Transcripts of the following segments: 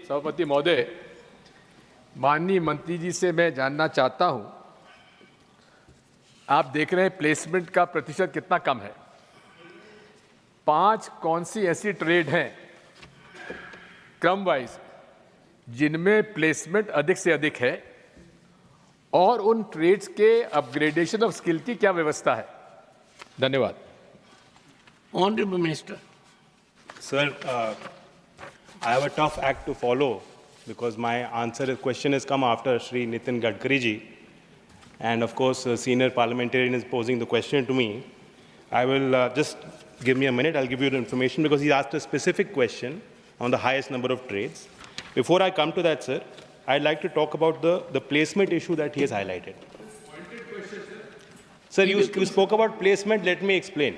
सभापति महोदय, माननीय मंत्री जी से मैं जानना चाहता हूं, आप देख रहे हैं प्लेसमेंट का प्रतिशत कितना कम है। 5 कौन सी ऐसी ट्रेड हैं क्रम वाइज जिनमें प्लेसमेंट अधिक से अधिक है और उन ट्रेड्स के अपग्रेडेशन ऑफ स्किल की क्या व्यवस्था है? धन्यवाद। Honorable Minister. Sir, I have a tough act to follow because my question has come after Shri Nitin Gadkari ji, and of course, a senior parliamentarian is posing the question to me. I will just give me a minute. I'll give you the information because he asked a specific question on the highest number of trades. Before I come to that, sir, I'd like to talk about the placement issue that he has highlighted. Sir, you spoke about placement. Let me explain.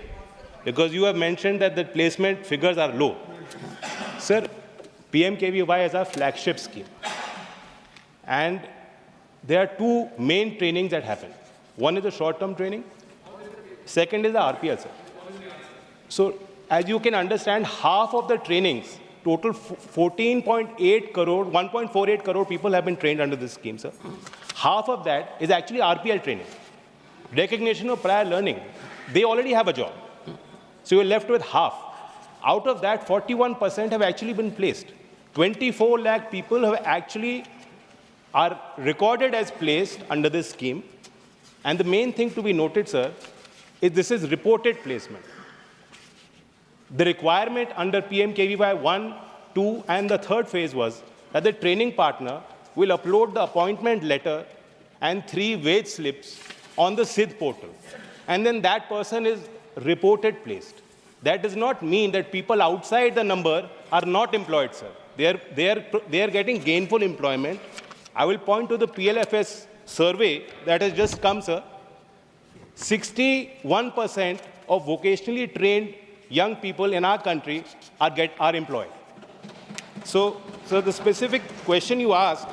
Because you have mentioned that the placement figures are low. Sir, PMKVY is our flagship scheme. And there are 2 main trainings that happen. One is the short-term training. Second is the RPL, sir. So, as you can understand, half of the trainings, total 14.8 crore, 1.48 crore people have been trained under this scheme, sir. Half of that is actually RPL training. Recognition of prior learning. They already have a job. So you're left with half. Out of that, 41% have actually been placed. 24 lakh people have actually are recorded as placed under this scheme. And the main thing to be noted, sir, is this is reported placement. The requirement under PMKVY 1, 2, and the third phase was that the training partner will upload the appointment letter and 3 wage slips on the SIDH portal. And then that person is reported placed. That does not mean that people outside the number are not employed, sir. They are getting gainful employment. I will point to the PLFS survey that has just come, sir. 61% of vocationally trained young people in our country are employed. So the specific question you asked,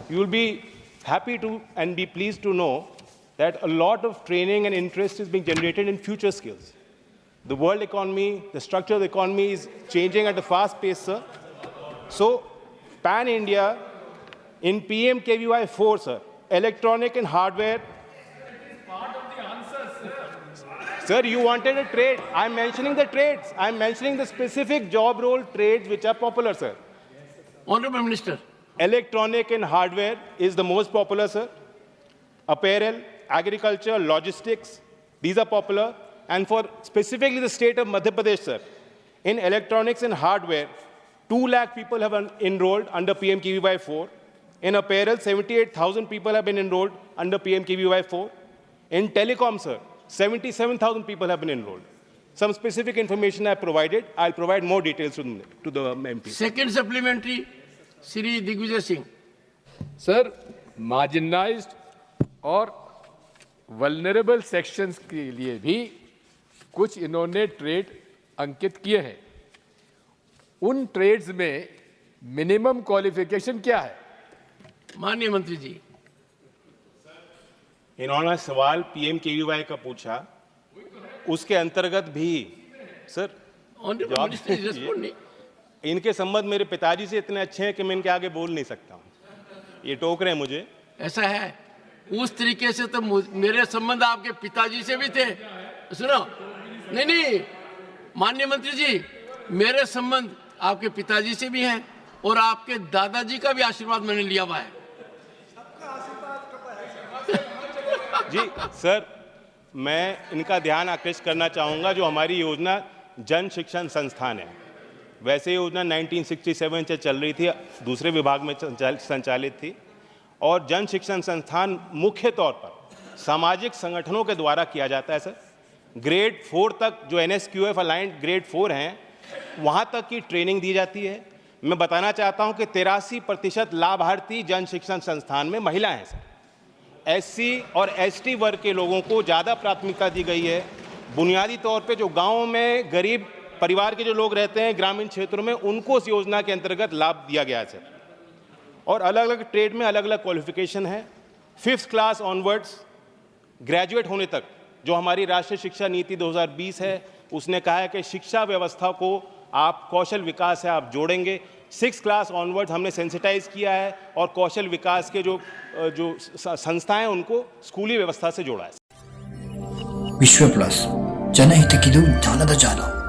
you will be happy to and be pleased to know that a lot of training and interest is being generated in future skills. The world economy, the structure of the economy is changing at a fast pace, sir. So, pan-India, in PMKVY 4, sir, electronic and hardware. Part of the answer, sir. Sir, you wanted a trade. I'm mentioning the trades. I'm mentioning the specific job role trades which are popular, sir. Honorable Minister. Electronic and hardware is the most popular, sir. Apparel, agriculture, logistics, these are popular. And for specifically the state of Madhya Pradesh, sir, in electronics and hardware, 2 lakh people have enrolled under PMKVY 4. In apparel, 78,000 people have been enrolled under PMKVY 4. In telecom, sir, 77,000 people have been enrolled. Some specific information I provided. I'll provide more details to the MP. Second supplementary, Shri Digvijay Singh. Sir, marginalised और vulnerable sections के लिए भी कुछ इन्होंने trade अंकित किए हैं। उन trades में मिनिमम क्वालिफिकेशन क्या है? माननीय मंत्री जी। इन्होंने सवाल PMKVY का पूछा, उसके अंतर्गत भी सर इनके संबंध मेरे पिताजी से इतने अच्छे हैं कि मैं इनके आगे बोल नहीं सकता हूँ। ये टोक रहे हैं मुझे। ऐसा है, उस तरीके से तो मेरे संबंध आपके पिताजी से भी थे। सुनो, नहीं, माननीय मंत्री जी, मेरे संबंध आपके पिताजी से भी हैं और आपके दादाजी का भी आशीर्वाद मैंने लिया हुआ है। जी सर, मैं इनका ध्यान आकृष्ट करना चाहूँगा, जो हमारी योजना जन शिक्षण संस्थान है। वैसे योजना 1967 से चल रही थी, दूसरे विभाग में संचालित थी, और जन शिक्षण संस्थान मुख्य तौर पर सामाजिक संगठनों के द्वारा किया जाता है। सर, ग्रेड 4 तक जो NSQF अलाइंड ग्रेड 4 हैं, वहाँ तक की ट्रेनिंग दी जाती है। मैं बताना चाहता हूँ कि 83% लाभार्थी जन शिक्षण संस्थान में महिला हैं। सर, SC और ST वर्ग के लोगों को ज़्यादा प्राथमिकता दी गई है। बुनियादी तौर पे जो गाँव में गरीब परिवार के जो लोग रहते हैं ग्रामीण क्षेत्रों में, उनको इस योजना के अंतर्गत लाभ दिया गया है। सर, और अलग अलग ट्रेड में अलग अलग क्वालिफिकेशन है। 5th क्लास ऑनवर्ड्स ग्रेजुएट होने तक जो हमारी राष्ट्रीय शिक्षा नीति 2020 है, उसने कहा है कि शिक्षा व्यवस्था को आप कौशल विकास है आप जोड़ेंगे। 6th क्लास ऑनवर्ड्स हमने सेंसिटाइज किया है और कौशल विकास के जो संस्थाएं उनको स्कूली व्यवस्था से जोड़ा है। विश्व प्लस जनहितक्किದು ಜ್ಞಾನದ ಜಾಲ।